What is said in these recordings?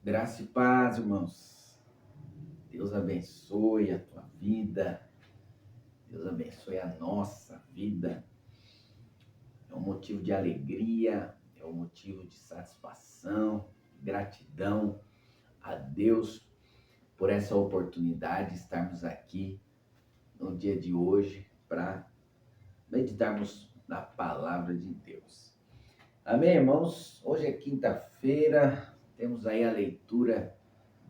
Graça e paz, irmãos. Deus abençoe a tua vida. Deus abençoe a nossa vida. É um motivo de alegria, é um motivo de satisfação, gratidão a Deus por essa oportunidade de estarmos aqui no dia de hoje para meditarmos na palavra de Deus. Amém, irmãos? Hoje é quinta-feira, temos aí a leitura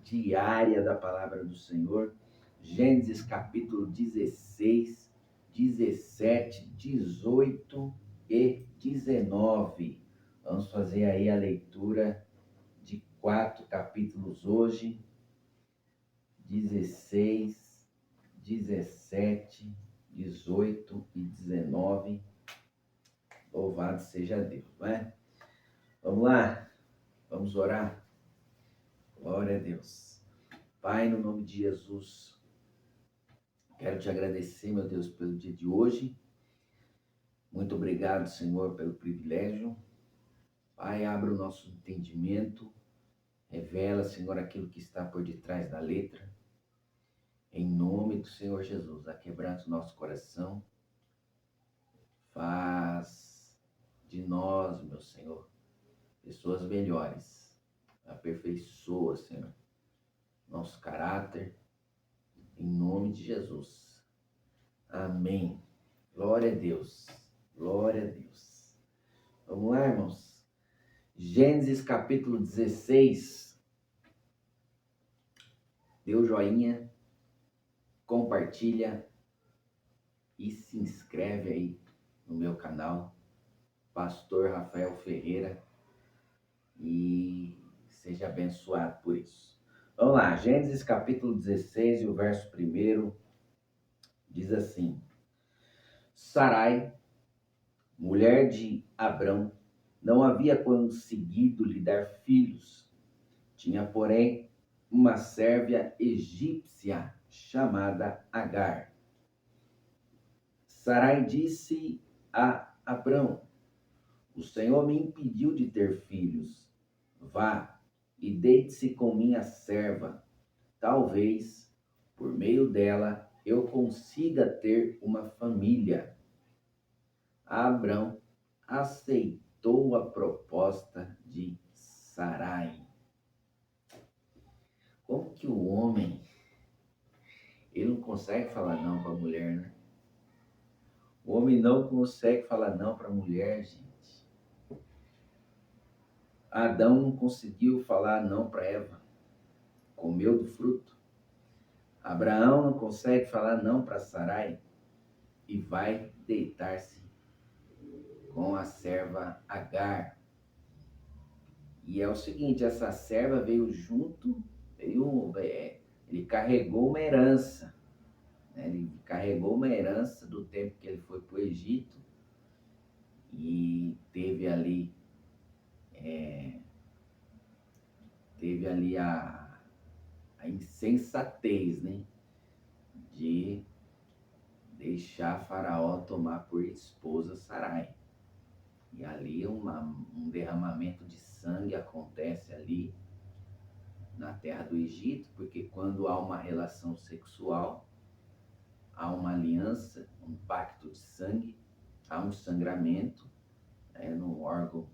diária da palavra do Senhor. Gênesis capítulo 16, 17, 18 e 19. Vamos fazer aí a leitura de 4 capítulos hoje. 16, 17, 18 e 19. Louvado seja Deus, não é? Vamos lá? Vamos orar? Glória a Deus. Pai, no nome de Jesus, quero te agradecer, meu Deus, pelo dia de hoje. Muito obrigado, Senhor, pelo privilégio. Pai, abra o nosso entendimento. Revela, Senhor, aquilo que está por detrás da letra. Em nome do Senhor Jesus, aquebranta o nosso coração. Faz de nós, meu Senhor, pessoas melhores. Aperfeiçoa, Senhor, nosso caráter. Em nome de Jesus. Amém. Glória a Deus. Glória a Deus. Vamos lá, irmãos? Gênesis capítulo 16. Dê o joinha, compartilha e se inscreve aí no meu canal, Pastor Rafael Ferreira, e seja abençoado por isso. Vamos lá, Gênesis capítulo 16 e o verso 1 diz assim: Sarai, mulher de Abrão, não havia conseguido lhe dar filhos. Tinha, porém, uma sérvia egípcia chamada Agar. Sarai disse a Abrão: O Senhor me impediu de ter filhos. Vá e deite-se com minha serva. Talvez, por meio dela, eu consiga ter uma família. Abrão aceitou a proposta de Sarai. Como que o homem, ele não consegue falar não para a mulher, né? O homem não consegue falar não para a mulher, gente. Adão não conseguiu falar não para Eva. Comeu do fruto. Abraão não consegue falar não para Sarai e vai deitar-se com a serva Agar. E é o seguinte, essa serva veio junto, ele carregou uma herança. Ele carregou uma herança do tempo que ele foi para o Egito e teve ali a insensatez, né, de deixar Faraó tomar por esposa Sarai. E ali um derramamento de sangue acontece ali na terra do Egito, porque quando há uma relação sexual, há uma aliança, um pacto de sangue, há um sangramento, no órgão,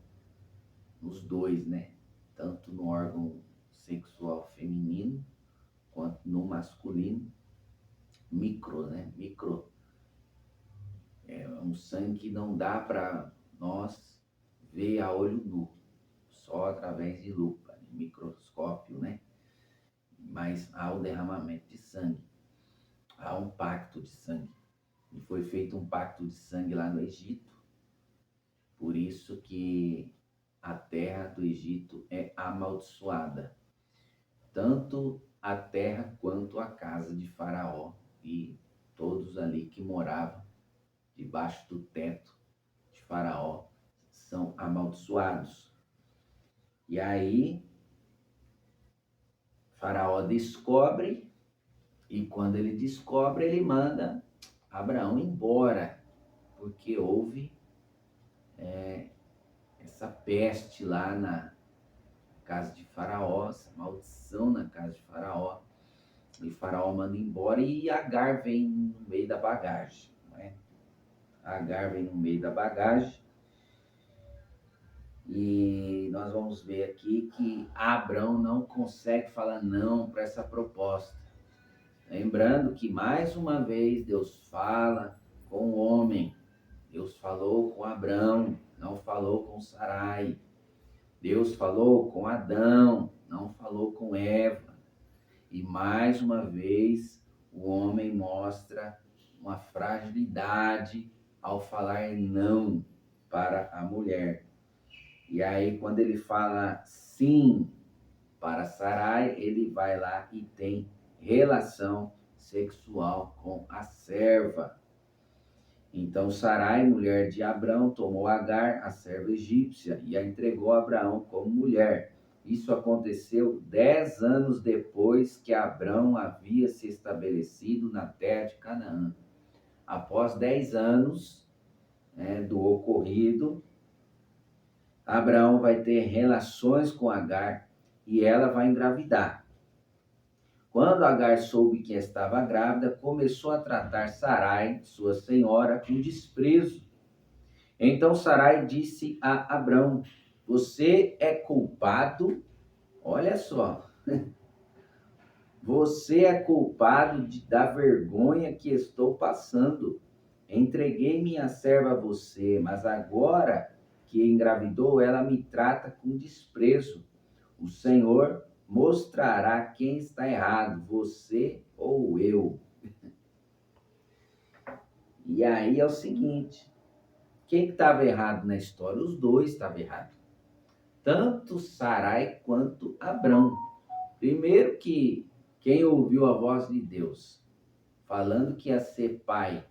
nos dois, né? Tanto no órgão sexual feminino quanto no masculino, micro, é um sangue que não dá para nós ver a olho nu, só através de lupa, de microscópio, né? Mas há o derramamento de sangue, há um pacto de sangue. E foi feito um pacto de sangue lá no Egito, por isso que a terra do Egito é amaldiçoada, tanto a terra quanto a casa de Faraó e todos ali que moravam debaixo do teto de Faraó são amaldiçoados. E aí Faraó descobre, e quando ele descobre, ele manda Abraão embora, porque houve essa peste lá casa de Faraó, essa maldição na casa de Faraó. E Faraó manda embora e Agar vem no meio da bagagem. Não é? Agar vem no meio da bagagem. E nós vamos ver aqui que Abrão não consegue falar não para essa proposta. Lembrando que mais uma vez Deus fala com o homem. Deus falou com Abrão, não falou com Sarai. Deus falou com Adão, não falou com Eva. E mais uma vez o homem mostra uma fragilidade ao falar não para a mulher. E aí, quando ele fala sim para Sarai, ele vai lá e tem relação sexual com a serva. Então, Sarai, mulher de Abrão, tomou Agar, a serva egípcia, e a entregou a Abraão como mulher. Isso aconteceu 10 anos depois que Abrão havia se estabelecido na terra de Canaã. Após 10 anos do ocorrido, Abraão vai ter relações com Agar e ela vai engravidar. Quando Agar soube que estava grávida, começou a tratar Sarai, sua senhora, com desprezo. Então Sarai disse a Abrão: você é culpado, olha só, você é culpado da vergonha que estou passando. Entreguei minha serva a você, mas agora que engravidou, ela me trata com desprezo. O Senhor mostrará quem está errado, você ou eu. E aí é o seguinte, quem estava errado na história? Os dois estavam errados. Tanto Sarai quanto Abrão. Primeiro que quem ouviu a voz de Deus, falando que ia ser pai,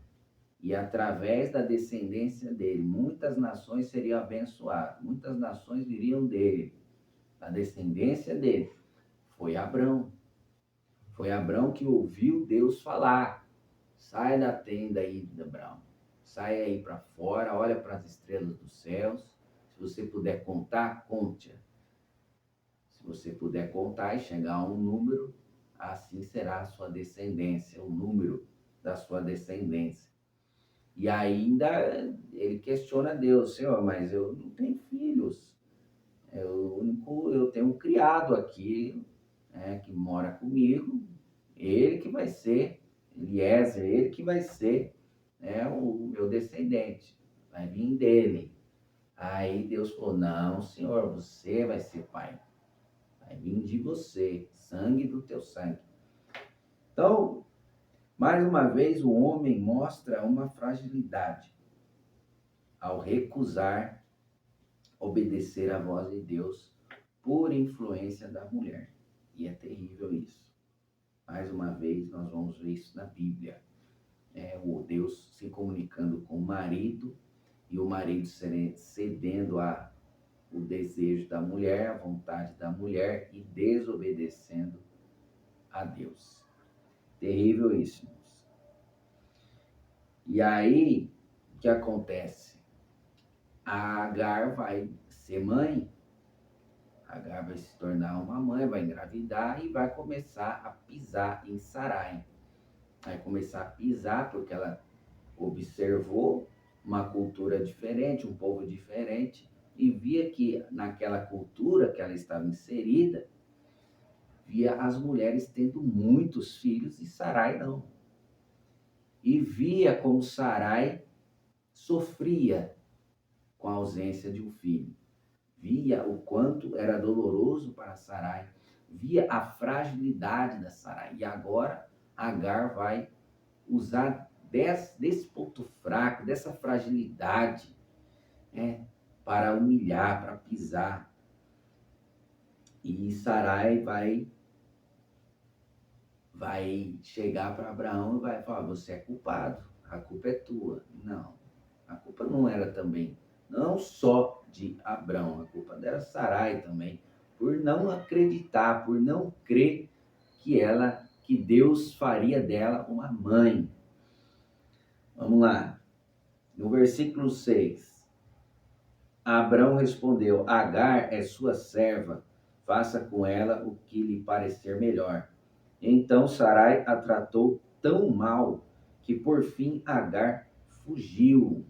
e através da descendência dele, muitas nações seriam abençoadas, muitas nações viriam dele. A descendência dele foi Abrão. Foi Abrão que ouviu Deus falar. Sai da tenda aí, Abrão. Sai aí para fora, olha para as estrelas dos céus. Se você puder contar, conte. Se você puder contar e chegar a um número, assim será a sua descendência, o número da sua descendência. E ainda ele questiona Deus: Senhor, mas eu não tenho filhos. Eu tenho um criado aqui, que mora comigo. Ele que vai ser, Eliezer, ele que vai ser o meu descendente. Vai vir dele. Aí Deus falou: não, Senhor, você vai ser pai. Vai vir de você, sangue do teu sangue. Então, mais uma vez, o homem mostra uma fragilidade ao recusar obedecer à voz de Deus por influência da mulher. E é terrível isso. Mais uma vez, nós vamos ver isso na Bíblia. O Deus se comunicando com o marido e o marido cedendo o desejo da mulher, a vontade da mulher e desobedecendo a Deus. Terrível isso, irmãos. E aí, o que acontece? A Agar vai ser mãe, a Agar vai se tornar uma mãe, vai engravidar e vai começar a pisar em Sarai. Vai começar a pisar porque ela observou uma cultura diferente, um povo diferente, e via que naquela cultura que ela estava inserida, via as mulheres tendo muitos filhos e Sarai não. E via como Sarai sofria com a ausência de um filho. Via o quanto era doloroso para Sarai, via a fragilidade da Sarai. E agora Agar vai usar desse ponto fraco, dessa fragilidade, para humilhar, para pisar. E Sarai vai chegar para Abraão e vai falar: você é culpado, a culpa é tua. Não, a culpa não era também, não só de Abrão, a culpa era Sarai também, por não acreditar, por não crer que Deus faria dela uma mãe. Vamos lá, no versículo 6, Abrão respondeu: Agar é sua serva, faça com ela o que lhe parecer melhor. Então Sarai a tratou tão mal que por fim Agar fugiu.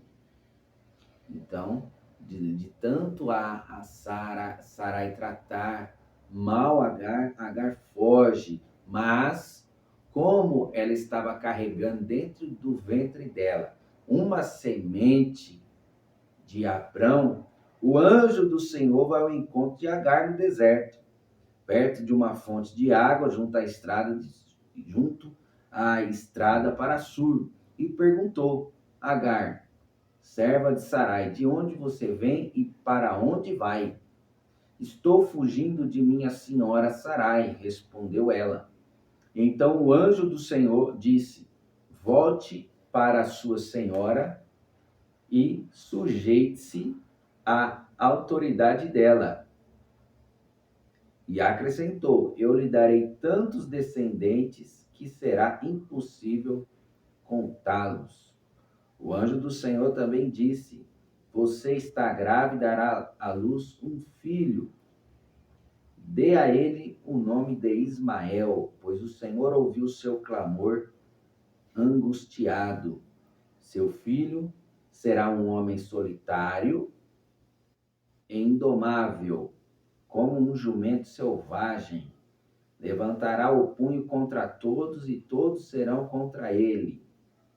Então, de tanto a Sarai tratar mal Agar, Agar foge. Mas, como ela estava carregando dentro do ventre dela uma semente de Abrão, o anjo do Senhor vai ao encontro de Agar no deserto, perto de uma fonte de água, junto à estrada para Sur, e perguntou: Agar, serva de Sarai, de onde você vem e para onde vai? Estou fugindo de minha senhora Sarai, respondeu ela. Então o anjo do Senhor disse: volte para a sua senhora e sujeite-se à autoridade dela. E acrescentou: eu lhe darei tantos descendentes que será impossível contá-los. O anjo do Senhor também disse: você está grávida e dará à luz um filho. Dê a ele o nome de Ismael, pois o Senhor ouviu seu clamor angustiado. Seu filho será um homem solitário e indomável, como um jumento selvagem. Levantará o punho contra todos e todos serão contra ele.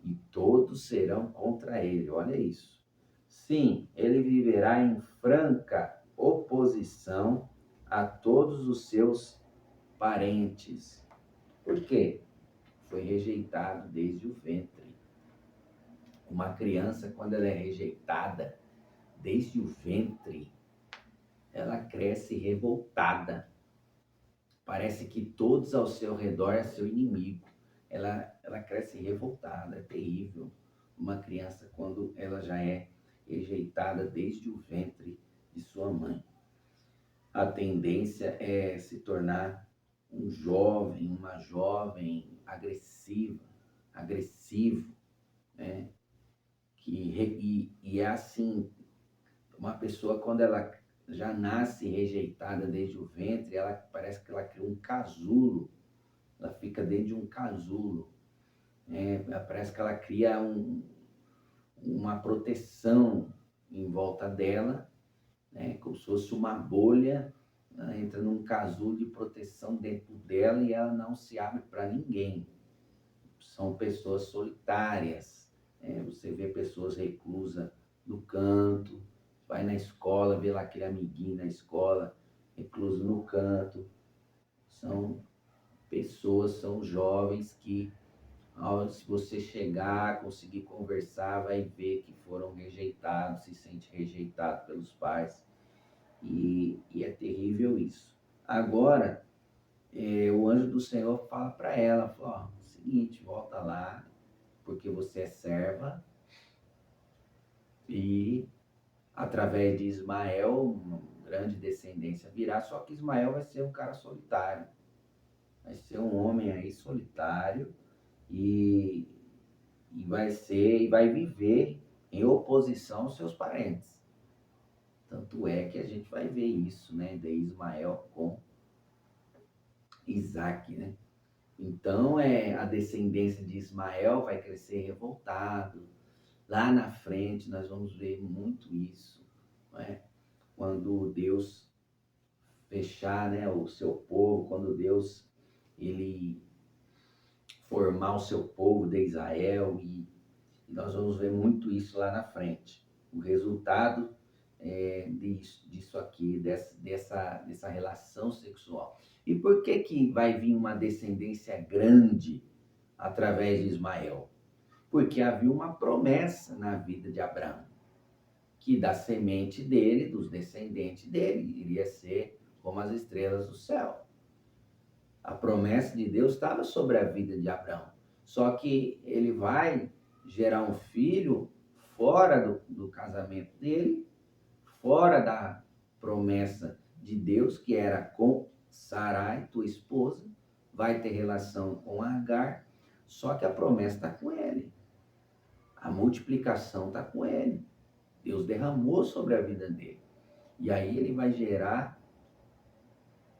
E todos serão contra ele. Olha isso. Sim, ele viverá em franca oposição a todos os seus parentes. Por quê? Foi rejeitado desde o ventre. Uma criança, quando ela é rejeitada desde o ventre, ela cresce revoltada. Parece que todos ao seu redor é seu inimigo. Ela cresce revoltada, é terrível. Uma criança, quando ela já é rejeitada desde o ventre de sua mãe. A tendência é se tornar um jovem, uma jovem agressivo, né? E é assim, uma pessoa quando ela já nasce rejeitada desde o ventre, ela parece que ela cria um casulo, ela fica dentro de um casulo, né? Parece que ela cria uma proteção em volta dela, né? Como se fosse uma bolha, ela entra num casulo de proteção dentro dela e ela não se abre para ninguém. São pessoas solitárias, né? Você vê pessoas reclusas no canto, vai na escola, vê lá aquele amiguinho na escola, recluso no canto. São pessoas, são jovens que, se você chegar, conseguir conversar, vai ver que foram rejeitados, se sente rejeitado pelos pais. E é terrível isso. Agora, o anjo do Senhor fala para ela, fala, ó, seguinte, volta lá, porque você é serva, e através de Ismael, uma grande descendência virá, só que Ismael vai ser um cara solitário, vai ser um homem aí solitário e vai viver em oposição aos seus parentes. Tanto é que a gente vai ver isso, né, de Ismael com Isaac, né? Então, a descendência de Ismael vai crescer revoltado. Lá na frente, nós vamos ver muito isso, não é? Quando Deus fechar, né, o seu povo, quando Deus ele formar o seu povo de Israel, e nós vamos ver muito isso lá na frente. O resultado disso aqui, dessa relação sexual. E por que vai vir uma descendência grande através de Ismael? Porque havia uma promessa na vida de Abraão, que da semente dele, dos descendentes dele, iria ser como as estrelas do céu. A promessa de Deus estava sobre a vida de Abraão. Só que ele vai gerar um filho fora do casamento dele, fora da promessa de Deus, que era com Sarai, tua esposa, vai ter relação com Agar, só que a promessa está com ele. A multiplicação está com ele. Deus derramou sobre a vida dele. E aí ele vai gerar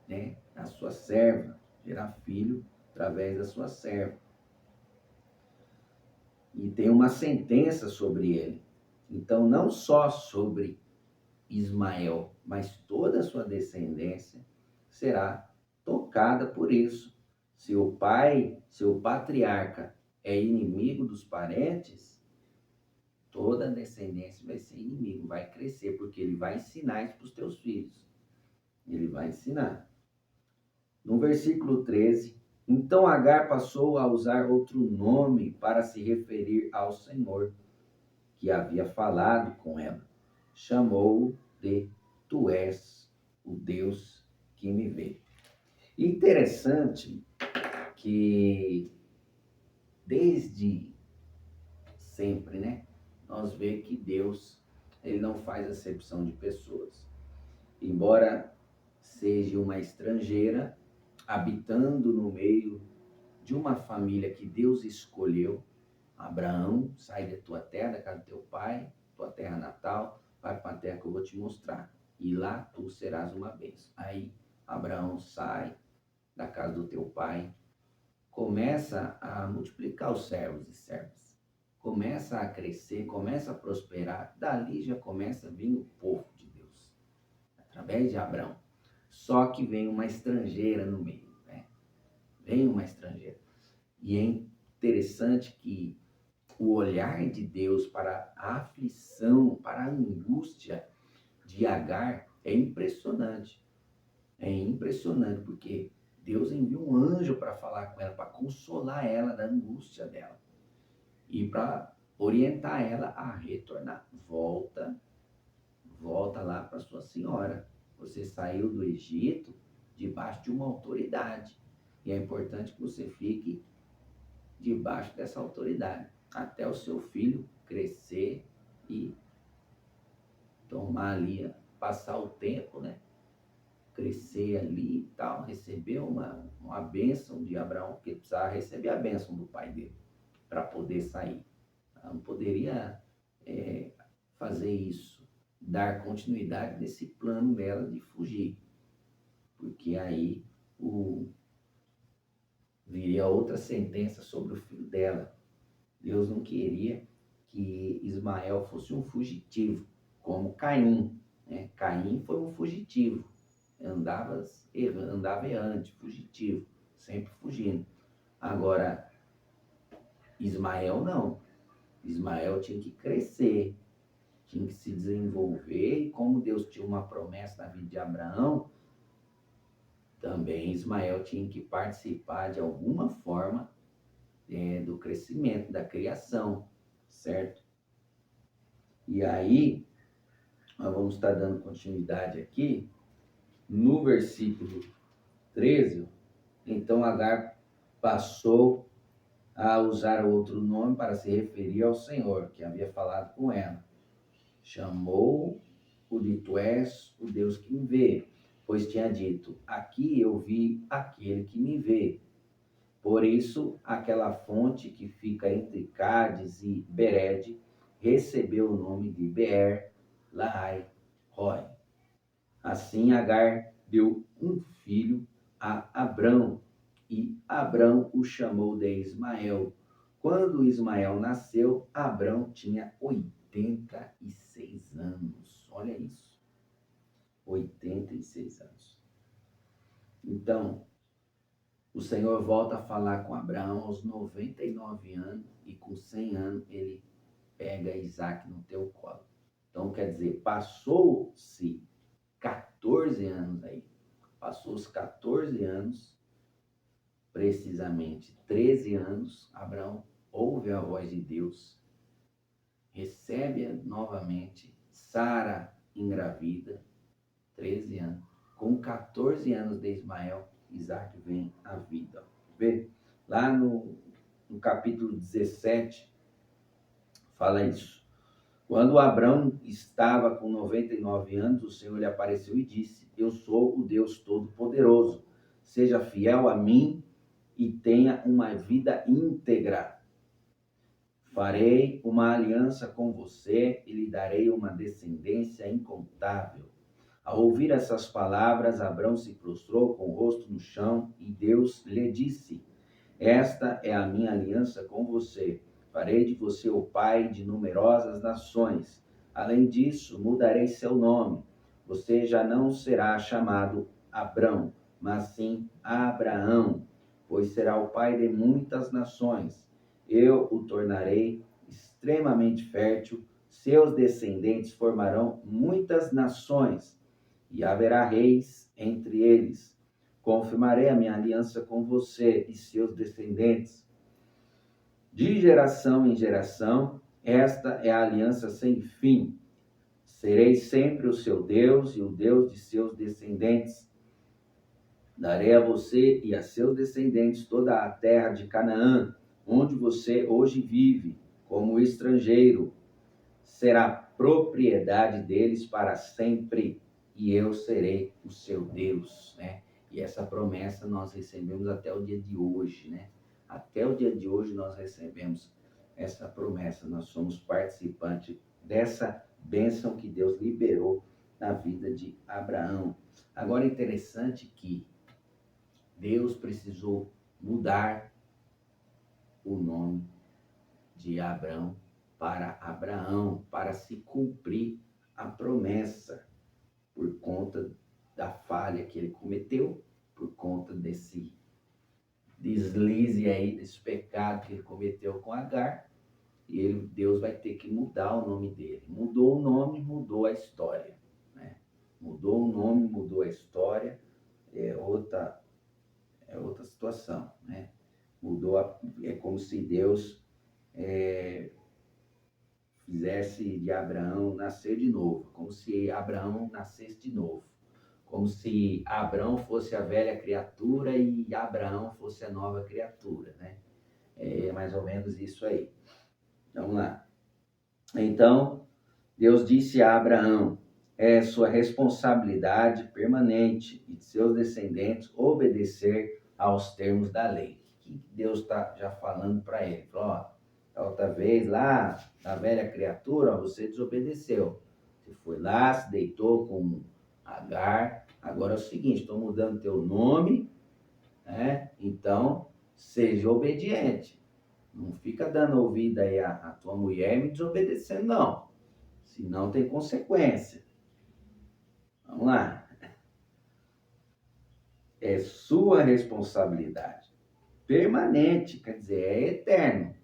né, a sua serva, gerar filho através da sua serva. E tem uma sentença sobre ele. Então, não só sobre Ismael, mas toda a sua descendência será tocada por isso. Se o pai, seu patriarca, é inimigo dos parentes, toda a descendência vai ser inimigo, vai crescer, porque ele vai ensinar isso para os teus filhos. Ele vai ensinar. No versículo 13, então Agar passou a usar outro nome para se referir ao Senhor, que havia falado com ela. Chamou-o de Tu és o Deus que me vê. Interessante que desde sempre, né, nós vemos que Deus, ele não faz acepção de pessoas. Embora seja uma estrangeira habitando no meio de uma família que Deus escolheu, Abraão, sai da tua terra, da casa do teu pai, tua terra natal, vai para a terra que eu vou te mostrar. E lá tu serás uma bênção. Aí Abraão sai da casa do teu pai, começa a multiplicar os servos e servas, começa a crescer, começa a prosperar. Dali já começa a vir o povo de Deus, através de Abraão. Só que vem uma estrangeira no meio, né? Vem uma estrangeira. E é interessante que o olhar de Deus para a aflição, para a angústia de Agar é impressionante. É impressionante, porque Deus envia um anjo para falar com ela, para consolar ela da angústia dela e para orientar ela a retornar. Volta lá para sua senhora. Você saiu do Egito debaixo de uma autoridade. E é importante que você fique debaixo dessa autoridade, até o seu filho crescer e tomar ali, passar o tempo, né? Crescer ali e tal, receber uma bênção de Abraão, porque ele precisava receber a bênção do pai dele para poder sair. Ela não poderia fazer isso, dar continuidade nesse plano dela de fugir, porque aí viria outra sentença sobre o filho dela. Deus não queria que Ismael fosse um fugitivo, como Caim, né? Caim foi um fugitivo, andava errante, fugitivo, sempre fugindo. Agora, Ismael não. Ismael tinha que crescer, tinha que se desenvolver, e como Deus tinha uma promessa na vida de Abraão, também Ismael tinha que participar de alguma forma do crescimento, da criação, certo? E aí, nós vamos estar dando continuidade aqui, no versículo 13, então Agar passou a usar outro nome para se referir ao Senhor, que havia falado com ela. Chamou-o de Tu és o Deus que me vê, pois tinha dito, aqui eu vi aquele que me vê. Por isso, aquela fonte que fica entre Cádiz e Bered recebeu o nome de Beer Lahai Roi. Assim, Agar deu um filho a Abrão, e Abrão o chamou de Ismael. Quando Ismael nasceu, Abrão tinha 86 anos. Olha isso, 86 anos. Então, o Senhor volta a falar com Abraão aos 99 anos, e com 100 anos ele pega Isaac no teu colo. Então, quer dizer, passou-se 14 anos aí. Passou os 14 anos, precisamente 13 anos, Abraão ouve a voz de Deus, recebe-a novamente, Sara engravida, 13 anos. Com 14 anos de Ismael, Isaac vem à vida. Vê? Lá no capítulo 17, fala isso. Quando Abrão estava com 99 anos, o Senhor lhe apareceu e disse, eu sou o Deus Todo-Poderoso. Seja fiel a mim e tenha uma vida íntegra. Farei uma aliança com você e lhe darei uma descendência incontável. Ao ouvir essas palavras, Abrão se prostrou com o rosto no chão e Deus lhe disse: Esta é a minha aliança com você. Farei de você o pai de numerosas nações. Além disso, mudarei seu nome. Você já não será chamado Abrão, mas sim Abraão, pois será o pai de muitas nações. Eu o tornarei extremamente fértil, seus descendentes formarão muitas nações, e haverá reis entre eles. Confirmarei a minha aliança com você e seus descendentes. De geração em geração, esta é a aliança sem fim. Serei sempre o seu Deus e o Deus de seus descendentes. Darei a você e a seus descendentes toda a terra de Canaã, onde você hoje vive, como estrangeiro. Será propriedade deles para sempre, e eu serei o seu Deus, né? E essa promessa nós recebemos até o dia de hoje, né? Até o dia de hoje nós recebemos essa promessa, nós somos participantes dessa bênção que Deus liberou na vida de Abraão. Agora é interessante que Deus precisou mudar o nome de Abrão para Abraão, para se cumprir a promessa, por conta da falha que ele cometeu, por conta desse deslize aí, desse pecado que ele cometeu com Agar, e Deus vai ter que mudar o nome dele. Mudou o nome, mudou a história, né? Mudou o nome, mudou a história, é outra situação, né? É como se Deus fizesse de Abraão nascer de novo, como se Abraão nascesse de novo, como se Abraão fosse a velha criatura e Abraão fosse a nova criatura, né? É mais ou menos isso aí. Vamos lá. Então, Deus disse a Abraão: é sua responsabilidade permanente e de seus descendentes obedecer aos termos da lei. O que Deus está já falando para ele? Falou, ó, da outra vez lá, na velha criatura, ó, você desobedeceu. Você foi lá, se deitou com Agar. Agora é o seguinte, estou mudando teu nome, né? Então, seja obediente. Não fica dando ouvido aí a tua mulher e me desobedecendo, não. Senão tem consequência. Vamos lá. É sua responsabilidade permanente, quer dizer, é eterno.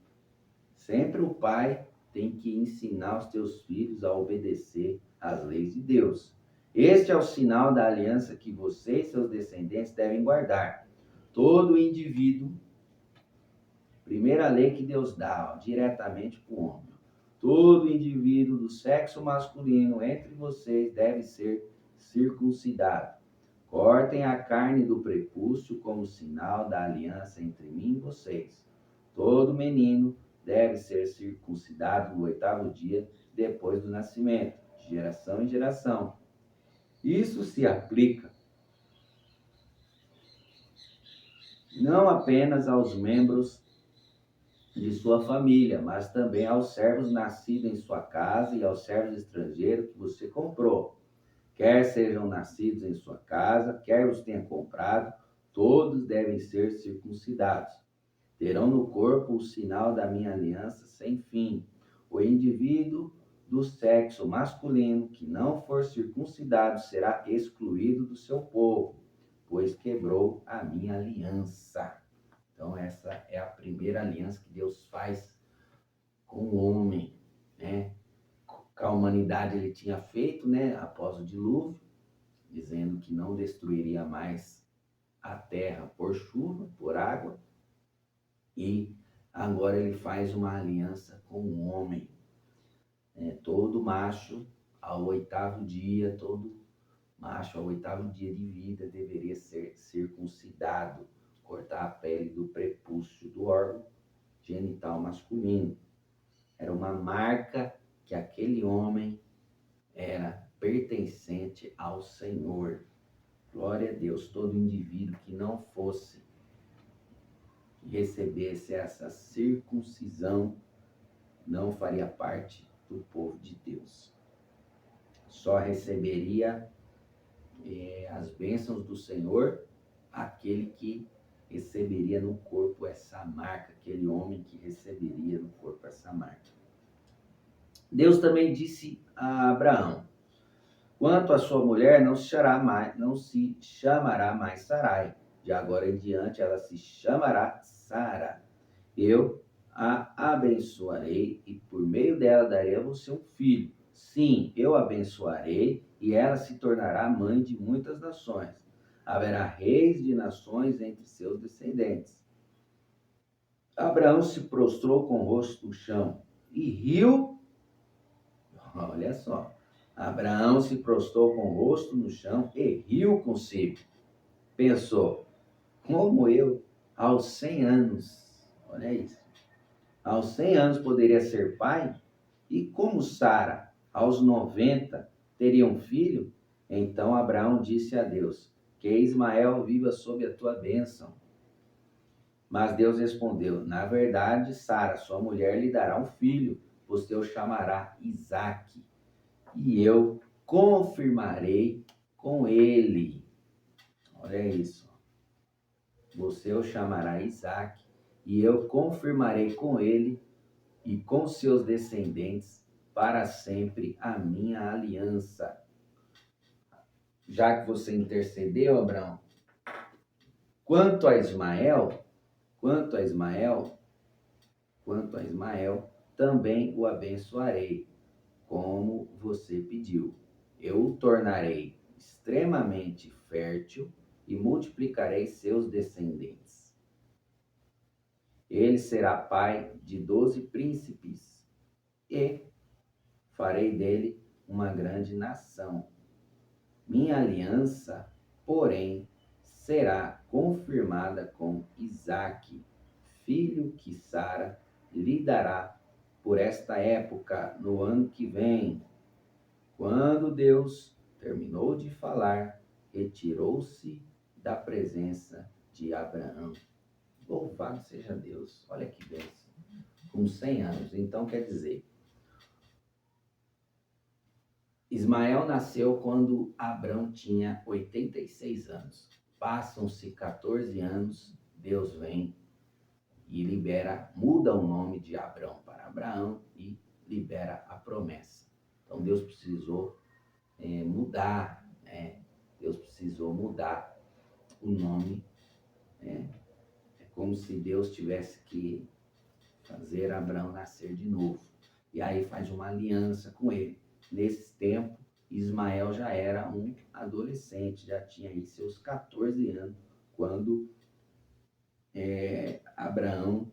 Sempre o pai tem que ensinar os teus filhos a obedecer às leis de Deus. Este é o sinal da aliança que você e seus descendentes devem guardar. Todo indivíduo, primeira lei que Deus dá, ó, diretamente para o homem. Todo indivíduo do sexo masculino entre vocês deve ser circuncidado. Cortem a carne do prepúcio como sinal da aliança entre mim e vocês. Todo menino deve ser circuncidado no 8º dia depois do nascimento, de geração em geração. Isso se aplica não apenas aos membros de sua família, mas também aos servos nascidos em sua casa e aos servos estrangeiros que você comprou. Quer sejam nascidos em sua casa, quer os tenha comprado, todos devem ser circuncidados. Terão no corpo o sinal da minha aliança sem fim. O indivíduo do sexo masculino que não for circuncidado será excluído do seu povo, pois quebrou a minha aliança. Então essa é a primeira aliança que Deus faz com o homem, né? Com a humanidade ele tinha feito, né, após o dilúvio, dizendo que não destruiria mais a terra por chuva, por água, e agora ele faz uma aliança com o homem. Todo macho ao 8º dia, todo macho ao 8º dia de vida deveria ser circuncidado, cortar a pele do prepúcio do órgão genital masculino. Era uma marca que aquele homem era pertencente ao Senhor. Glória a Deus, todo indivíduo que não fosse, que recebesse essa circuncisão, não faria parte do povo de Deus. Só receberia as bênçãos do Senhor, aquele que receberia no corpo essa marca, aquele homem que receberia no corpo essa marca. Deus também disse a Abraão: quanto à sua mulher, não se chamará mais Sarai. De agora em diante ela se chamará Sara. Eu a abençoarei e por meio dela darei a você um filho. Sim, eu a abençoarei e ela se tornará mãe de muitas nações. Haverá reis de nações entre seus descendentes. Abraão se prostrou com o rosto no chão e riu. Olha só. Abraão se prostrou com o rosto no chão e riu consigo. Pensou, como eu, aos 100 anos, olha isso, aos 100 anos poderia ser pai? E como Sara, aos 90, teria um filho? Então Abraão disse a Deus, que Ismael viva sob a tua bênção. Mas Deus respondeu, na verdade, Sara, sua mulher, lhe dará um filho, você o chamará Isaque, e eu confirmarei com ele. Olha isso. Você o chamará Isaque, e eu confirmarei com ele e com seus descendentes para sempre a minha aliança. Já que você intercedeu, Abraão, quanto a Ismael, também o abençoarei, como você pediu. Eu o tornarei extremamente fértil e multiplicarei seus descendentes. Ele será pai de 12 príncipes e farei dele uma grande nação. Minha aliança, porém, será confirmada com Isaque, filho que Sara lhe dará por esta época, no ano que vem. Quando Deus terminou de falar, retirou-se da presença de Abraão. Louvado seja Deus, olha que bênção. Com 100 anos, então quer dizer, Ismael nasceu quando Abrão tinha 86 anos. Passam-se 14 anos, Deus vem e muda o nome de Abrão para Abraão e libera a promessa. Então Deus precisou mudar, Deus precisou mudar o nome. É como se Deus tivesse que fazer Abrão nascer de novo. E aí faz uma aliança com ele. Nesse tempo, Ismael já era um adolescente, já tinha aí seus 14 anos, quando Abraão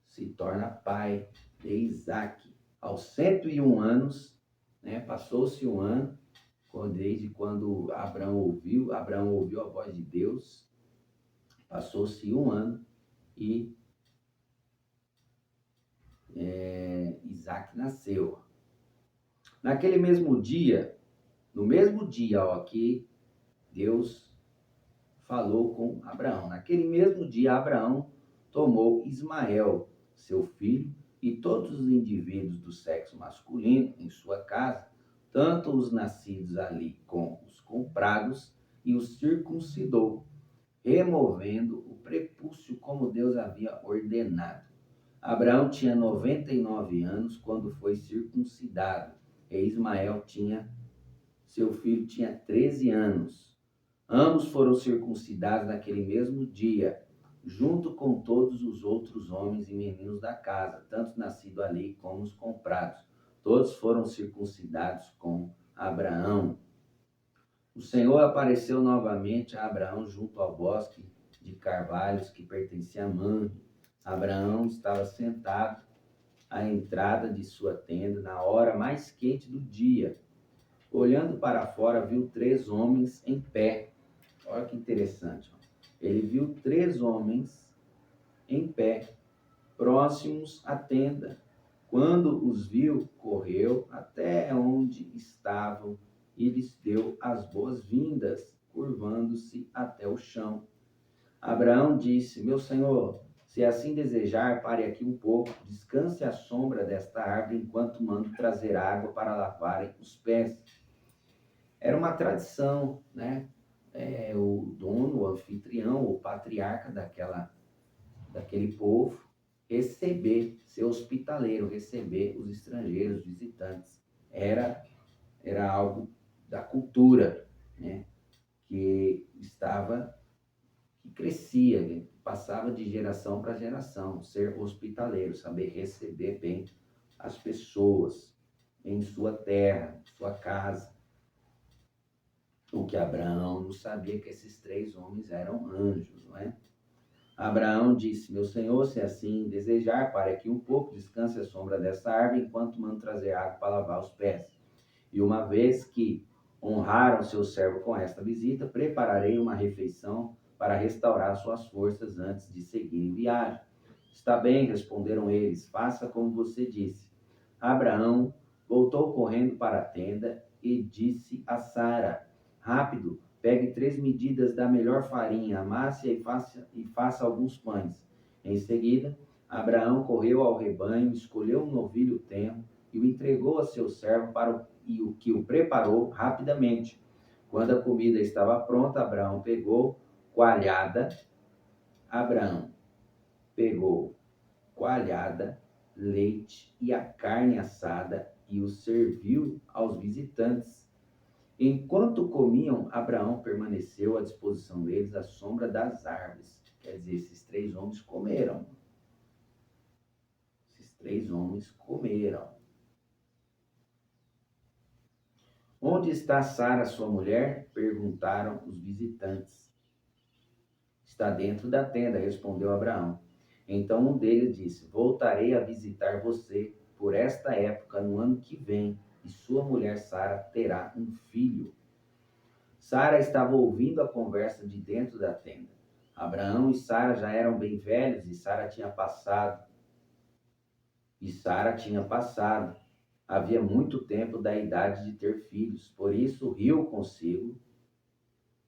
se torna pai de Isaque. Aos 101 anos, passou-se um ano, desde quando Abraão ouviu a voz de Deus, passou-se um ano e Isaque nasceu. Naquele mesmo dia, no mesmo dia que Deus falou com Abraão, naquele mesmo dia Abraão tomou Ismael, seu filho, e todos os indivíduos do sexo masculino em sua casa, tanto os nascidos ali como os comprados, e os circuncidou, removendo o prepúcio como Deus havia ordenado. Abraão tinha 99 anos quando foi circuncidado, e Ismael seu filho tinha 13 anos. Ambos foram circuncidados naquele mesmo dia, junto com todos os outros homens e meninos da casa, tanto nascidos ali como os comprados. Todos foram circuncidados com Abraão. O Senhor apareceu novamente a Abraão junto ao bosque de carvalhos que pertencia a Mamre. Abraão estava sentado à entrada de sua tenda na hora mais quente do dia. Olhando para fora, viu 3 homens em pé. Olha que interessante. Ele viu 3 homens em pé, próximos à tenda. Quando os viu, correu até onde estavam e lhes deu as boas-vindas, curvando-se até o chão. Abraão disse, meu senhor, se assim desejar, pare aqui um pouco, descanse à sombra desta árvore, enquanto mando trazer água para lavarem os pés. Era uma tradição, né? O dono, o anfitrião, o patriarca daquele povo, ser hospitaleiro, receber os estrangeiros, os visitantes. Era algo da cultura, né? Que crescia, né? Passava de geração para geração, ser hospitaleiro, saber receber bem as pessoas em sua terra, sua casa. O que Abraão não sabia que esses 3 homens eram anjos, não é? Abraão disse: Meu senhor, se assim desejar, para aqui um pouco, descanse à sombra dessa árvore, enquanto mando trazer água para lavar os pés. E uma vez que honraram seu servo com esta visita, prepararei uma refeição para restaurar suas forças antes de seguir em viagem. Está bem, responderam eles, faça como você disse. Abraão voltou correndo para a tenda e disse a Sara: Rápido, pegue 3 medidas da melhor farinha, amasse-a e faça alguns pães. Em seguida, Abraão correu ao rebanho, escolheu um novilho tenro e o entregou a seu servo o que o preparou rapidamente. Quando a comida estava pronta, Abraão pegou coalhada, leite e a carne assada e o serviu aos visitantes. Enquanto comiam, Abraão permaneceu à disposição deles à sombra das árvores. Quer dizer, esses 3 homens comeram. Esses 3 homens comeram. Onde está Sara, sua mulher? Perguntaram os visitantes. Está dentro da tenda, respondeu Abraão. Então um deles disse: Voltarei a visitar você por esta época no ano que vem, e sua mulher Sara terá um filho. Sara estava ouvindo a conversa de dentro da tenda. Abraão e Sara já eram bem velhos e Sara tinha passado. Havia muito tempo da idade de ter filhos. Por isso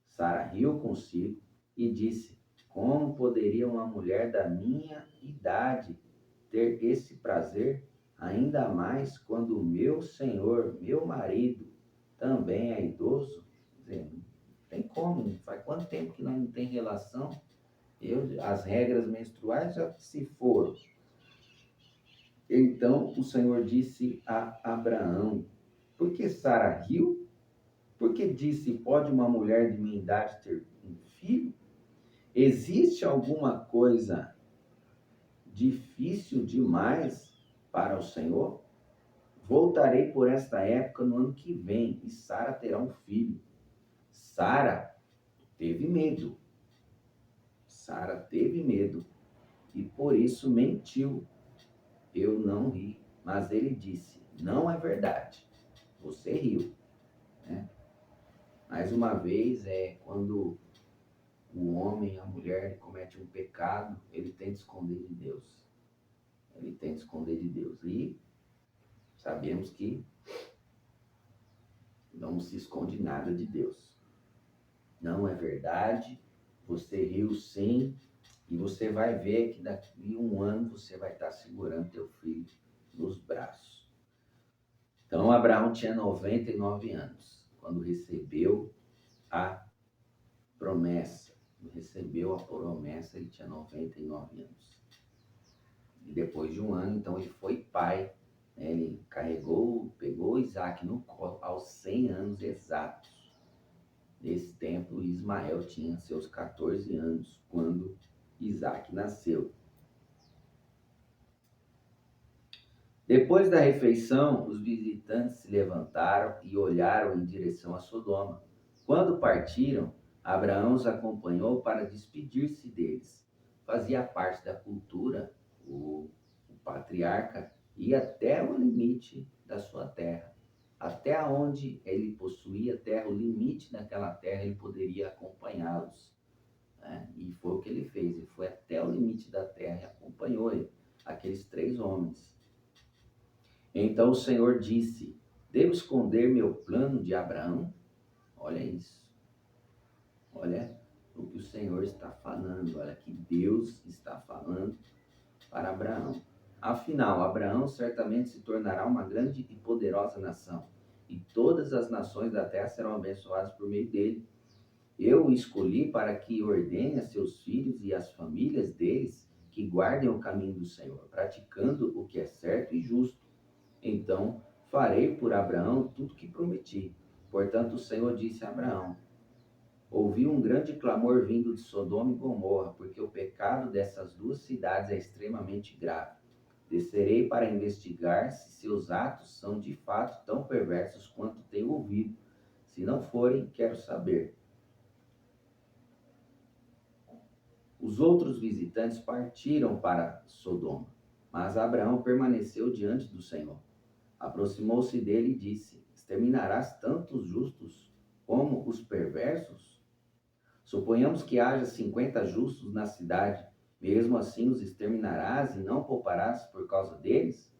Sara riu consigo e disse: Como poderia uma mulher da minha idade ter esse prazer, ainda mais quando o meu senhor, meu marido, também é idoso? Quer dizer, não tem como, faz quanto tempo que nós não tem relação? As regras menstruais já se foram. Então o Senhor disse a Abraão: Por que Sara riu? Porque disse: Pode uma mulher de minha idade ter um filho? Existe alguma coisa difícil demais para o Senhor? Voltarei por esta época no ano que vem e Sara terá um filho. Sara teve medo. Sara teve medo e por isso mentiu. Eu não ri, mas ele disse: Não é verdade. Você riu, né? Mais uma vez, quando o homem, a mulher comete um pecado, ele tenta esconder de Deus. Ele tenta esconder de Deus. E sabemos que não se esconde nada de Deus. Não é verdade. Você riu sim. E você vai ver que daqui a um ano você vai estar segurando teu filho nos braços. Então Abraão tinha 99 anos quando recebeu a promessa. Ele tinha 99 anos. E depois de um ano, então ele foi pai, né? Ele pegou Isaac no colo aos 100 anos exatos. Nesse tempo, Ismael tinha seus 14 anos quando Isaac nasceu. Depois da refeição, os visitantes se levantaram e olharam em direção a Sodoma. Quando partiram, Abraão os acompanhou para despedir-se deles. Fazia parte da cultura, o patriarca ia até o limite da sua terra. Até onde ele possuía terra, o limite daquela terra, ele poderia acompanhá-los, né? E foi o que ele fez. Ele foi até o limite da terra e acompanhou aqueles 3 homens. Então o Senhor disse: Devo esconder meu plano de Abraão? Olha isso. Olha o que o Senhor está falando. Olha que Deus está falando para Abraão. Afinal, Abraão certamente se tornará uma grande e poderosa nação. e todas as nações da terra serão abençoadas por meio dele. Eu o escolhi para que ordene a seus filhos e as famílias deles que guardem o caminho do Senhor, praticando o que é certo e justo. Então farei por Abraão tudo o que prometi. Portanto, o Senhor disse a Abraão: ouvi um grande clamor vindo de Sodoma e Gomorra, porque o pecado dessas duas cidades é extremamente grave. Descerei para investigar se seus atos são de fato tão perversos quanto tenho ouvido. Se não forem, quero saber. Os outros visitantes partiram para Sodoma, mas Abraão permaneceu diante do Senhor. Aproximou-se dele e disse: exterminarás tanto os justos como os perversos? Suponhamos que haja 50 justos na cidade, mesmo assim os exterminarás e não pouparás por causa deles?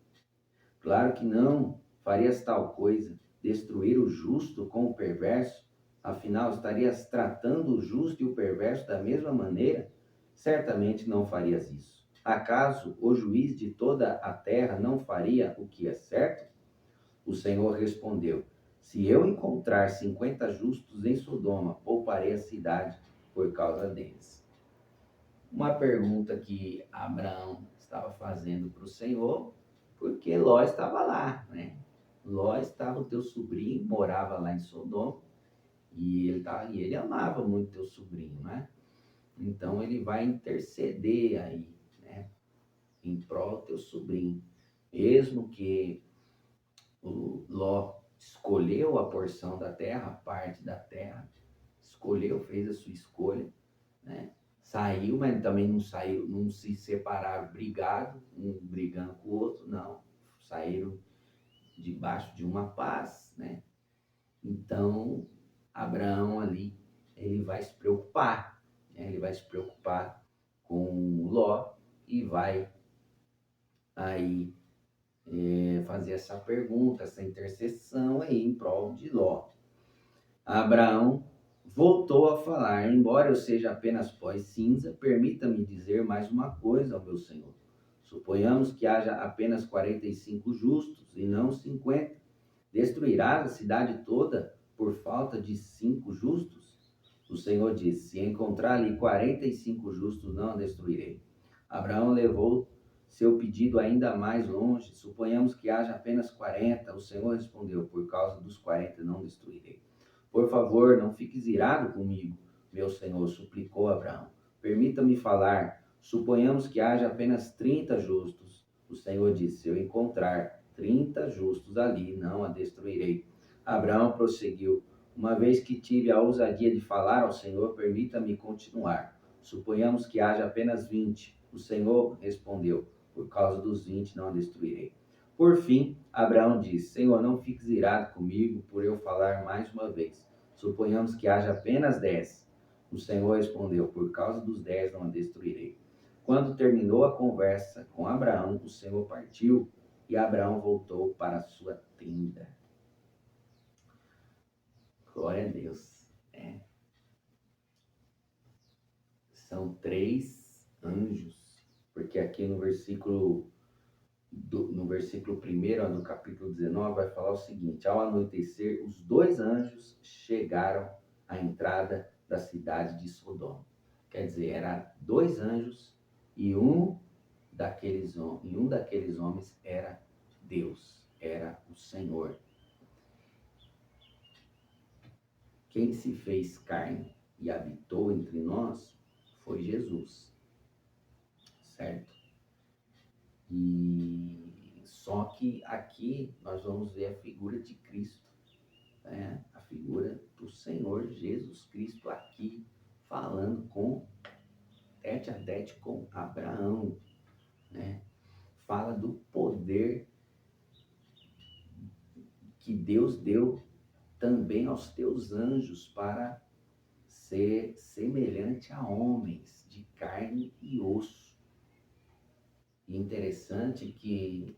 Claro que não, farias tal coisa, destruir o justo com o perverso, afinal estarias tratando o justo e o perverso da mesma maneira? Certamente não farias isso. Acaso o juiz de toda a terra não faria o que é certo? O Senhor respondeu: se eu encontrar 50 justos em Sodoma, pouparei a cidade por causa deles. Uma pergunta que Abraão estava fazendo para o Senhor, porque Ló estava lá, né? Ló estava, o teu sobrinho, morava lá em Sodoma, e ele amava muito teu sobrinho, né? Então ele vai interceder aí, né? Em prol do teu sobrinho. Mesmo que o Ló escolheu a porção da terra, a parte da terra, escolheu, fez a sua escolha, né? Saiu, mas também não saiu, não se separaram brigado, um brigando com o outro, não. Saíram debaixo de uma paz, né? Então, Abraão ali, ele vai se preocupar, né? Ele vai se preocupar com Ló e vai aí fazer essa pergunta, essa intercessão aí em prol de Ló. Abraão voltou a falar: embora eu seja apenas pó e cinza, permita-me dizer mais uma coisa ao meu Senhor. Suponhamos que haja apenas 45 justos e não 50. Destruirás a cidade toda por falta de 5 justos? O Senhor disse: se encontrar ali 45 justos, não a destruirei. Abraão levou seu pedido ainda mais longe. Suponhamos que haja apenas 40. O Senhor respondeu: por causa dos 40 não destruirei. Por favor, não fiques irado comigo, meu Senhor, suplicou Abraão. Permita-me falar. Suponhamos que haja apenas 30 justos. O Senhor disse: se eu encontrar 30 justos ali, não a destruirei. Abraão prosseguiu: uma vez que tive a ousadia de falar ao Senhor, permita-me continuar. Suponhamos que haja apenas 20. O Senhor respondeu: por causa dos 20 não a destruirei. Por fim, Abraão disse: Senhor, não fiques irado comigo por eu falar mais uma vez. Suponhamos que haja apenas 10. O Senhor respondeu: por causa dos 10 não a destruirei. Quando terminou a conversa com Abraão, o Senhor partiu e Abraão voltou para a sua tenda. Glória a Deus. São 3 anjos, porque aqui no versículo 1 do capítulo 19 vai falar o seguinte: ao anoitecer, os 2 anjos chegaram à entrada da cidade de Sodoma. Quer dizer, eram 2 anjos e um daqueles homens era Deus, era o Senhor. Quem se fez carne e habitou entre nós foi Jesus, certo? E só que aqui nós vamos ver a figura de Cristo, né? A figura do Senhor Jesus Cristo aqui falando tete a tete com Abraão, né? Fala do poder que Deus deu também aos teus anjos para ser semelhante a homens de carne e osso. E interessante que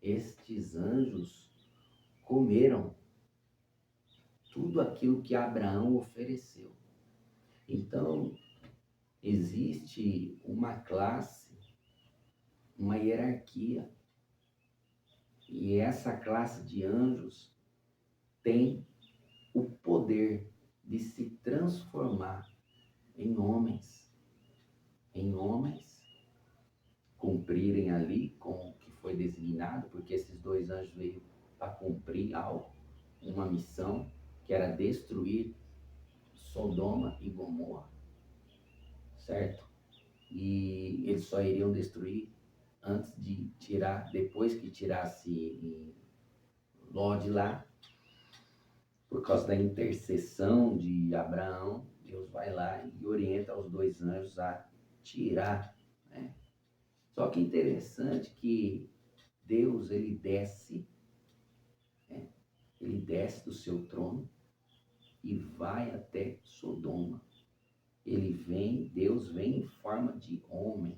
estes anjos comeram tudo aquilo que Abraão ofereceu. Então, existe uma classe, uma hierarquia. E essa classe de anjos tem o poder de se transformar em homens, cumprirem ali com o que foi designado, porque esses 2 anjos veio para cumprir algo, uma missão, que era destruir Sodoma e Gomorra, certo? E eles só iriam destruir antes de tirar, depois que tirasse Ló de lá, por causa da intercessão de Abraão, Deus vai lá e orienta os 2 anjos a tirar, né? Só que interessante que Deus, ele desce do seu trono e vai até Sodoma. Deus vem em forma de homem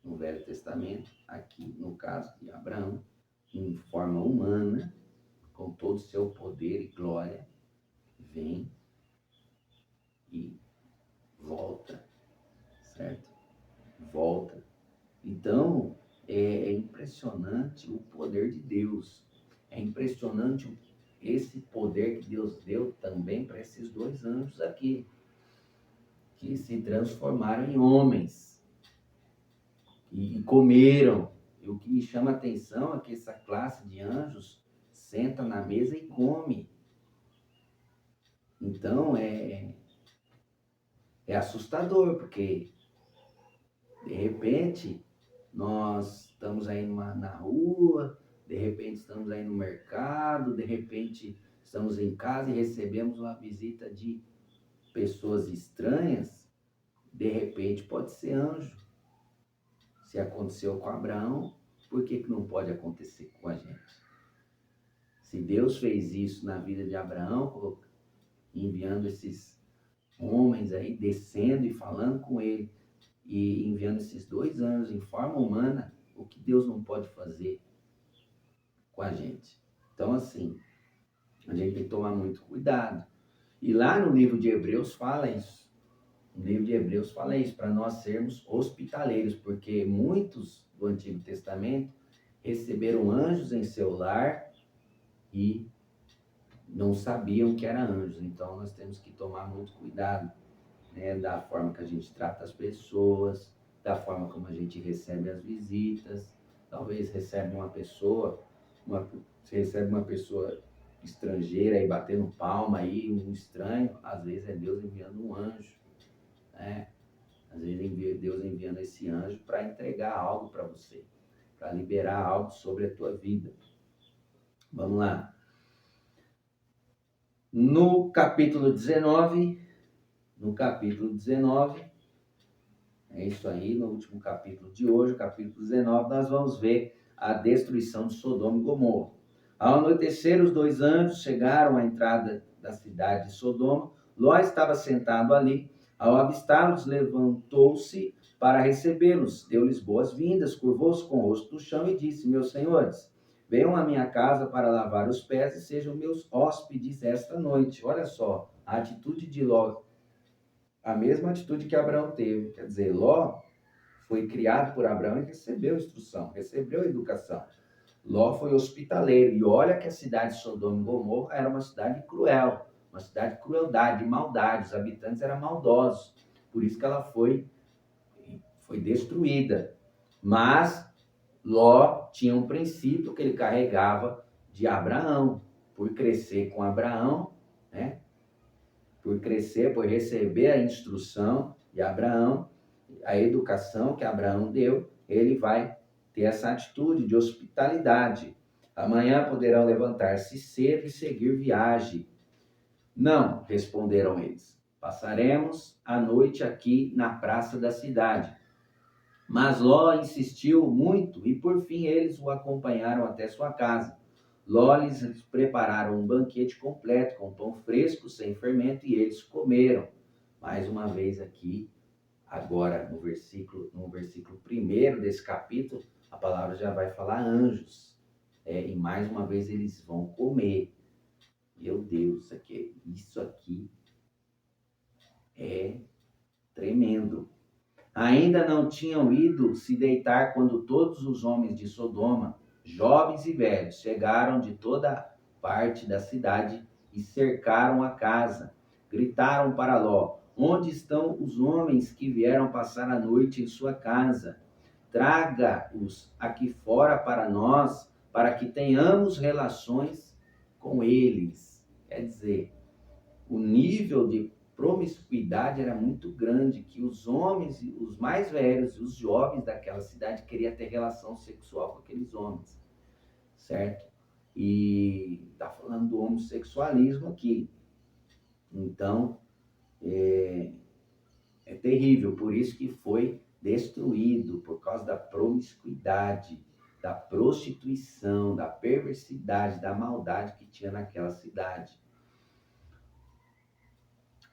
no Velho Testamento, aqui no caso de Abraão, em forma humana, com todo o seu poder e glória, vem e volta, certo? Volta. Então, é impressionante o poder de Deus. É impressionante esse poder que Deus deu também para esses 2 anjos aqui, que se transformaram em homens e comeram. E o que me chama a atenção é que essa classe de anjos senta na mesa e come. Então, é assustador, porque, de repente, nós estamos aí na rua, de repente estamos aí no mercado, de repente estamos em casa e recebemos uma visita de pessoas estranhas, de repente pode ser anjo. Se aconteceu com Abraão, por que não pode acontecer com a gente? Se Deus fez isso na vida de Abraão, enviando esses homens aí, descendo e falando com ele, e enviando esses 2 anjos em forma humana, o que Deus não pode fazer com a gente? Então, assim, a gente tem que tomar muito cuidado. E lá no livro de Hebreus fala isso. No livro de Hebreus fala isso, para nós sermos hospitaleiros, porque muitos do Antigo Testamento receberam anjos em seu lar e não sabiam que eram anjos. Então, nós temos que tomar muito cuidado, né, da forma que a gente trata as pessoas, da forma como a gente recebe as visitas. Talvez você recebe uma pessoa estrangeira aí batendo palma aí, um estranho, às vezes é Deus enviando um anjo, né? Às vezes Deus enviando esse anjo para entregar algo para você, para liberar algo sobre a tua vida. Vamos lá. No capítulo 19, é isso aí, no último capítulo de hoje, o capítulo 19, nós vamos ver a destruição de Sodoma e Gomorra. Ao anoitecer, os 2 anjos chegaram à entrada da cidade de Sodoma. Ló estava sentado ali. Ao avistá-los, levantou-se para recebê-los, deu-lhes boas-vindas, curvou-se com o rosto no chão e disse: meus senhores, venham à minha casa para lavar os pés e sejam meus hóspedes esta noite. Olha só, a atitude de Ló, a mesma atitude que Abraão teve. Quer dizer, Ló foi criado por Abraão e recebeu instrução, recebeu educação. Ló foi hospitaleiro. E olha que a cidade de Sodoma e Gomorra era uma cidade cruel, uma cidade de crueldade, de maldade. Os habitantes eram maldosos. Por isso que ela foi destruída. Mas Ló tinha um princípio que ele carregava de Abraão. Por crescer com Abraão, né? Por receber a instrução de Abraão, a educação que Abraão deu, ele vai ter essa atitude de hospitalidade. Amanhã poderão levantar-se cedo e seguir viagem. Não, responderam eles. Passaremos a noite aqui na praça da cidade. Mas Ló insistiu muito e por fim eles o acompanharam até sua casa. Ló lhes prepararam um banquete completo com pão fresco, sem fermento, e eles comeram. Mais uma vez aqui, agora no versículo 1 desse capítulo, a palavra já vai falar anjos. E mais uma vez eles vão comer. Meu Deus, isso aqui é tremendo. Ainda não tinham ido se deitar quando todos os homens de Sodoma, jovens e velhos, chegaram de toda parte da cidade e cercaram a casa. Gritaram para Ló: onde estão os homens que vieram passar a noite em sua casa? Traga-os aqui fora para nós, para que tenhamos relações com eles. Quer dizer, o nível de promiscuidade era muito grande, que os homens, os mais velhos, os jovens daquela cidade queriam ter relação sexual com aqueles homens, certo? E está falando do homossexualismo aqui. Então, é terrível, por isso que foi destruído, por causa da promiscuidade, da prostituição, da perversidade, da maldade que tinha naquela cidade.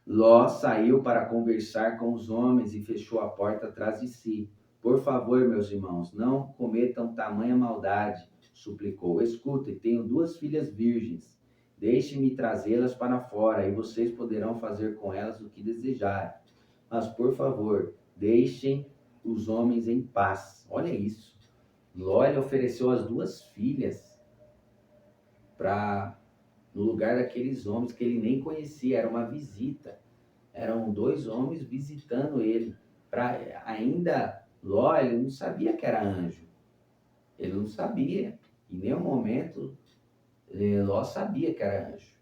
Ló saiu para conversar com os homens e fechou a porta atrás de si. Por favor, meus irmãos, não cometam tamanha maldade, suplicou. Escutem, tenho 2 filhas virgens. Deixe-me trazê-las para fora e vocês poderão fazer com elas o que desejarem. Mas, por favor, deixem os homens em paz. Olha isso. Ló ofereceu as 2 filhas no lugar daqueles homens que ele nem conhecia. Era uma visita. Eram 2 homens visitando ele. Ainda, Ló, ele não sabia que era anjo. Ele não sabia. Em nenhum momento, Ló sabia que era anjo.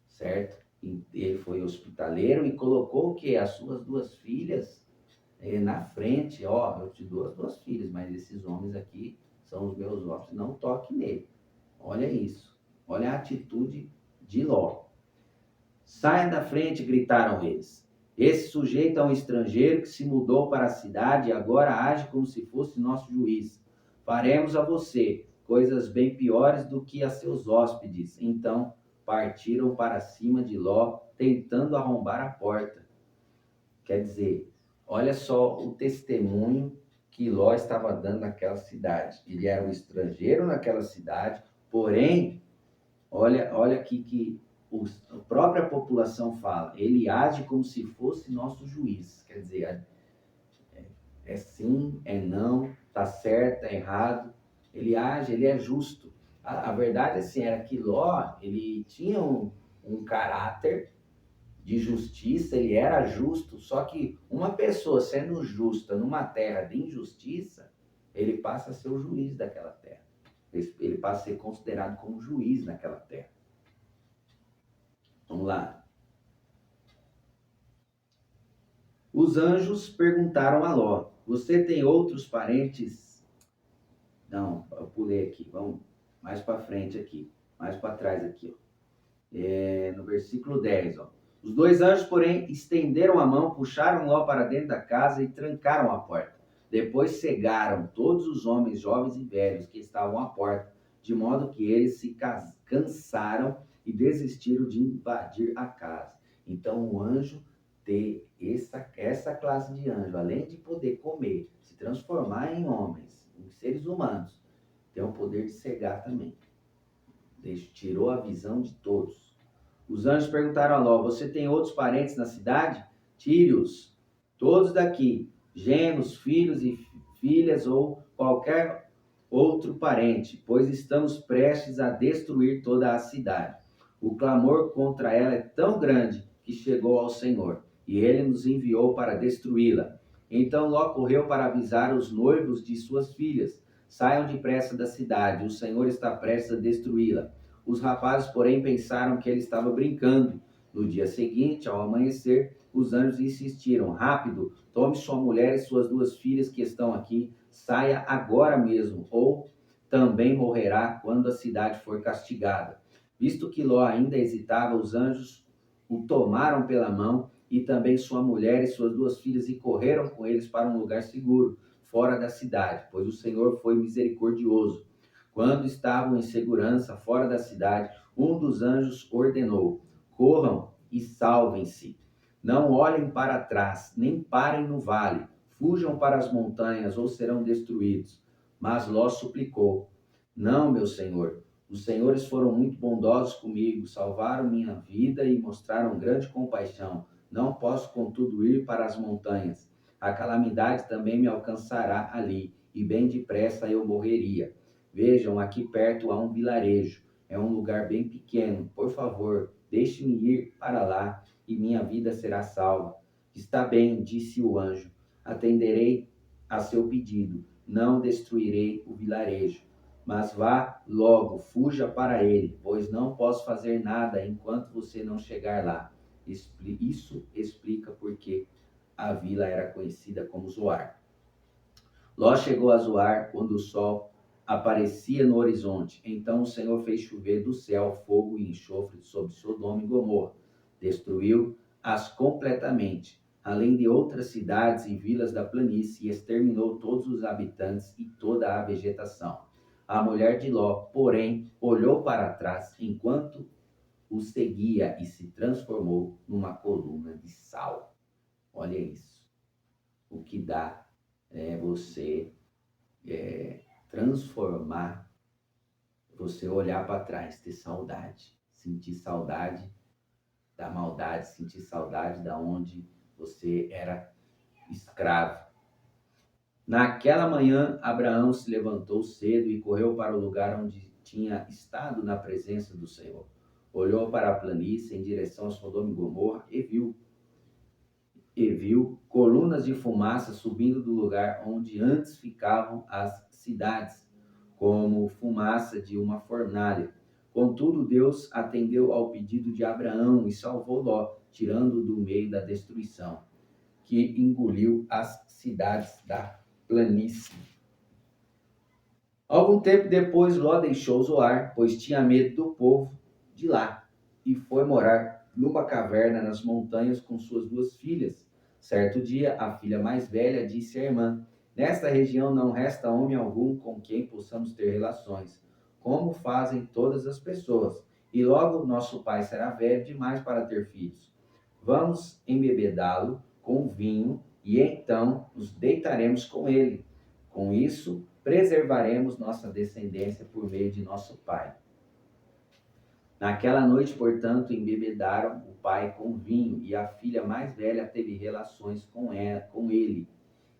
Certo? Ele foi hospitaleiro e colocou o quê? As suas 2 filhas na frente. Ó, eu te dou as 2 filhas, mas esses homens aqui são os meus hóspedes. Não toque nele. Olha isso. Olha a atitude de Ló. Saia da frente, gritaram eles. Esse sujeito é um estrangeiro que se mudou para a cidade e agora age como se fosse nosso juiz. Faremos a você coisas bem piores do que a seus hóspedes. Então partiram para cima de Ló, tentando arrombar a porta. Quer dizer, olha só o testemunho que Ló estava dando naquela cidade. Ele era um estrangeiro naquela cidade, porém, olha aqui que a própria população fala, ele age como se fosse nosso juiz. Quer dizer, é sim, é não, tá certo, é errado. Ele age, ele é justo. A verdade assim, era que Ló, ele tinha um caráter de justiça, ele era justo, só que uma pessoa sendo justa numa terra de injustiça, ele passa a ser o juiz daquela terra. Ele passa a ser considerado como juiz naquela terra. Vamos lá. Os anjos perguntaram a Ló: você tem outros parentes? Não, eu pulei aqui, vamos mais para frente aqui, mais para trás aqui, ó. No versículo 10, ó. Os 2 anjos, porém, estenderam a mão, puxaram Ló para dentro da casa e trancaram a porta. Depois cegaram todos os homens, jovens e velhos que estavam à porta, de modo que eles se cansaram e desistiram de invadir a casa. Então, o anjo ter essa classe de anjo, além de poder comer, se transformar em homens, em seres humanos, tem o poder de cegar também. Tirou a visão de todos. Os anjos perguntaram a Ló: você tem outros parentes na cidade? Tire-os, todos daqui, genros, filhos e filhas ou qualquer outro parente, pois estamos prestes a destruir toda a cidade. O clamor contra ela é tão grande que chegou ao Senhor, e ele nos enviou para destruí-la. Então Ló correu para avisar os noivos de suas filhas: saiam depressa da cidade, o Senhor está prestes a destruí-la. Os rapazes, porém, pensaram que ele estava brincando. No dia seguinte, ao amanhecer, os anjos insistiram: rápido, tome sua mulher e suas 2 filhas que estão aqui, saia agora mesmo, ou também morrerá quando a cidade for castigada. Visto que Ló ainda hesitava, os anjos o tomaram pela mão, e também sua mulher e suas 2 filhas, e correram com eles para um lugar seguro, fora da cidade, pois o Senhor foi misericordioso. Quando estavam em segurança fora da cidade, um dos anjos ordenou: corram e salvem-se. Não olhem para trás, nem parem no vale. Fujam para as montanhas ou serão destruídos. Mas Ló suplicou: não, meu senhor. Os senhores foram muito bondosos comigo, salvaram minha vida e mostraram grande compaixão. Não posso, contudo, ir para as montanhas. A calamidade também me alcançará ali, e bem depressa eu morreria. Vejam, aqui perto há um vilarejo. é um lugar bem pequeno. Por favor, deixe-me ir para lá e minha vida será salva. Está bem, disse o anjo. Atenderei a seu pedido. Não destruirei o vilarejo. Mas vá logo, fuja para ele, pois não posso fazer nada enquanto você não chegar lá. Isso explica porque a vila era conhecida como Zoar. Ló chegou a Zoar quando o sol aparecia no horizonte. Então o Senhor fez chover do céu fogo e enxofre sobre Sodoma e Gomorra. Destruiu-as completamente, além de outras cidades e vilas da planície, e exterminou todos os habitantes e toda a vegetação. A mulher de Ló, porém, olhou para trás enquanto o seguia e se transformou numa coluna de sal. Olha isso. O que dá você transformar, você olhar para trás, ter saudade, sentir saudade da maldade, sentir saudade da onde você era escravo. Naquela manhã, Abraão se levantou cedo e correu para o lugar onde tinha estado na presença do Senhor. Olhou para a planície em direção a Sodoma e Gomorra e viu colunas de fumaça subindo do lugar onde antes ficavam as cidades, como fumaça de uma fornalha. Contudo, Deus atendeu ao pedido de Abraão e salvou Ló, tirando-o do meio da destruição, que engoliu as cidades da planície. Algum tempo depois, Ló deixou Zoar, pois tinha medo do povo de lá, e foi morar numa caverna nas montanhas com suas duas filhas. Certo dia, a filha mais velha disse à irmã: Nesta região não resta homem algum com quem possamos ter relações, como fazem todas as pessoas, e logo nosso pai será velho demais para ter filhos. Vamos embebedá-lo com vinho e então nos deitaremos com ele. Com isso, preservaremos nossa descendência por meio de nosso pai. Naquela noite, portanto, embebedaram o pai com vinho, e a filha mais velha teve relações com ele.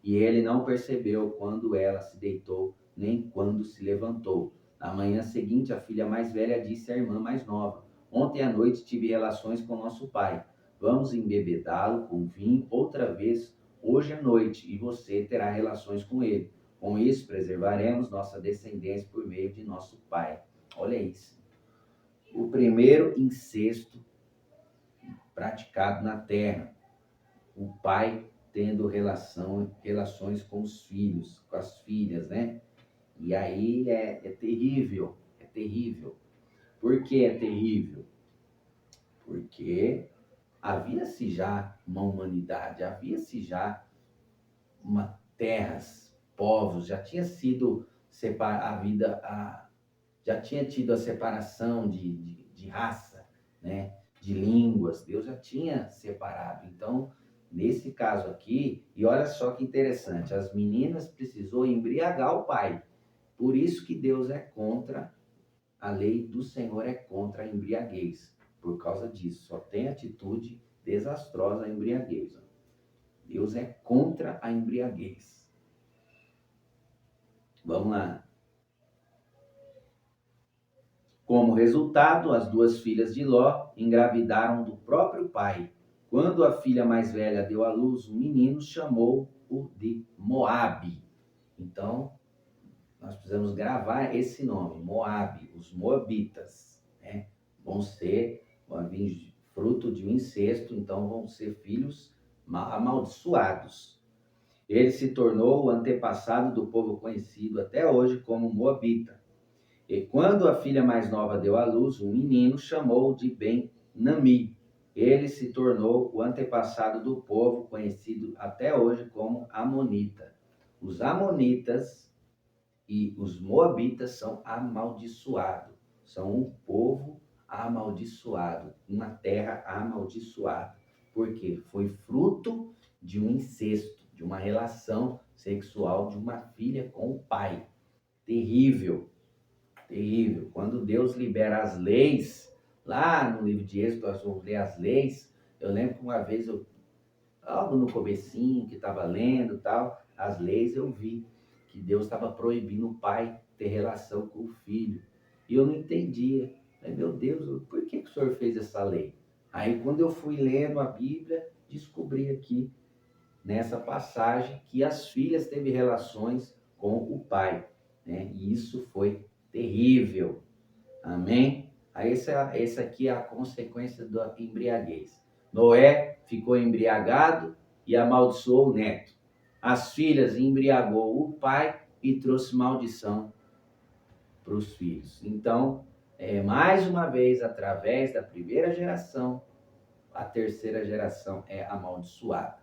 E ele não percebeu quando ela se deitou, nem quando se levantou. Na manhã seguinte, a filha mais velha disse à irmã mais nova: Ontem à noite tive relações com nosso pai. Vamos embebedá-lo com vinho outra vez hoje à noite, e você terá relações com ele. Com isso, preservaremos nossa descendência por meio de nosso pai. Olha isso. O primeiro incesto praticado na terra. O pai tendo relações com os filhos, com as filhas, né? E aí é terrível, é terrível. Por que é terrível? Porque havia-se já uma humanidade, havia-se já uma terras, povos, já tinha sido a vida, já tinha tido a separação de raça, né? De línguas, Deus já tinha separado. Então, nesse caso aqui, e olha só que interessante, as meninas precisou embriagar o pai. Por isso que Deus é contra, a lei do Senhor é contra a embriaguez. Por causa disso, só tem atitude desastrosa a embriaguez. Deus é contra a embriaguez. Vamos lá. Como resultado, as duas filhas de Ló engravidaram do próprio pai. Quando a filha mais velha deu à luz um menino, chamou-o de Moabe. Então, nós precisamos gravar esse nome, Moabe, os moabitas, né? Vão vir fruto de um incesto, então vão ser filhos amaldiçoados. Ele se tornou o antepassado do povo conhecido até hoje como Moabita. E quando a filha mais nova deu à luz, um menino chamou de Ben-Nami. Ele se tornou o antepassado do povo conhecido até hoje como Amonita. Os Amonitas e os Moabitas são amaldiçoados. São um povo amaldiçoado, uma terra amaldiçoada. Por quê? Foi fruto de um incesto, de uma relação sexual de uma filha com o pai. Terrível. Terrível. Quando Deus libera as leis, lá no livro de Êxodo, nós vamos ler as leis. Eu lembro que uma vez, logo no comecinho, que estava lendo tal, as leis, eu vi que Deus estava proibindo o pai ter relação com o filho. E eu não entendia. Falei, meu Deus, por que o senhor fez essa lei? Aí, quando eu fui lendo a Bíblia, descobri aqui, nessa passagem, que as filhas teve relações com o pai, né? E isso foi terrível. Amém? Aí essa aqui é a consequência da embriaguez. Noé ficou embriagado e amaldiçoou o neto. As filhas embriagou o pai e trouxe maldição para os filhos. Então, mais uma vez, através da primeira geração, a terceira geração é amaldiçoada.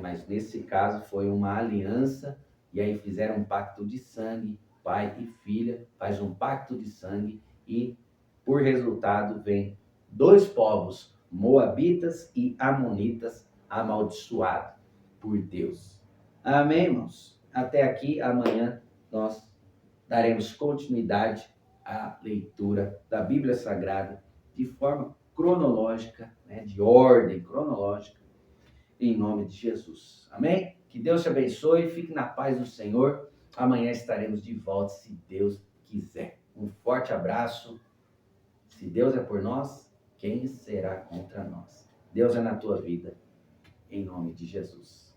Mas nesse caso foi uma aliança, e aí fizeram um pacto de sangue, pai e filha, faz um pacto de sangue, e por resultado vem dois povos, moabitas e amonitas, amaldiçoados por Deus. Amém, irmãos? Até aqui, amanhã nós daremos continuidade à leitura da Bíblia Sagrada de forma cronológica, né, de ordem cronológica, em nome de Jesus. Amém? Que Deus te abençoe, fique na paz do Senhor. Amanhã estaremos de volta, se Deus quiser. Um forte abraço. Se Deus é por nós, quem será contra nós? Deus é na tua vida, em nome de Jesus.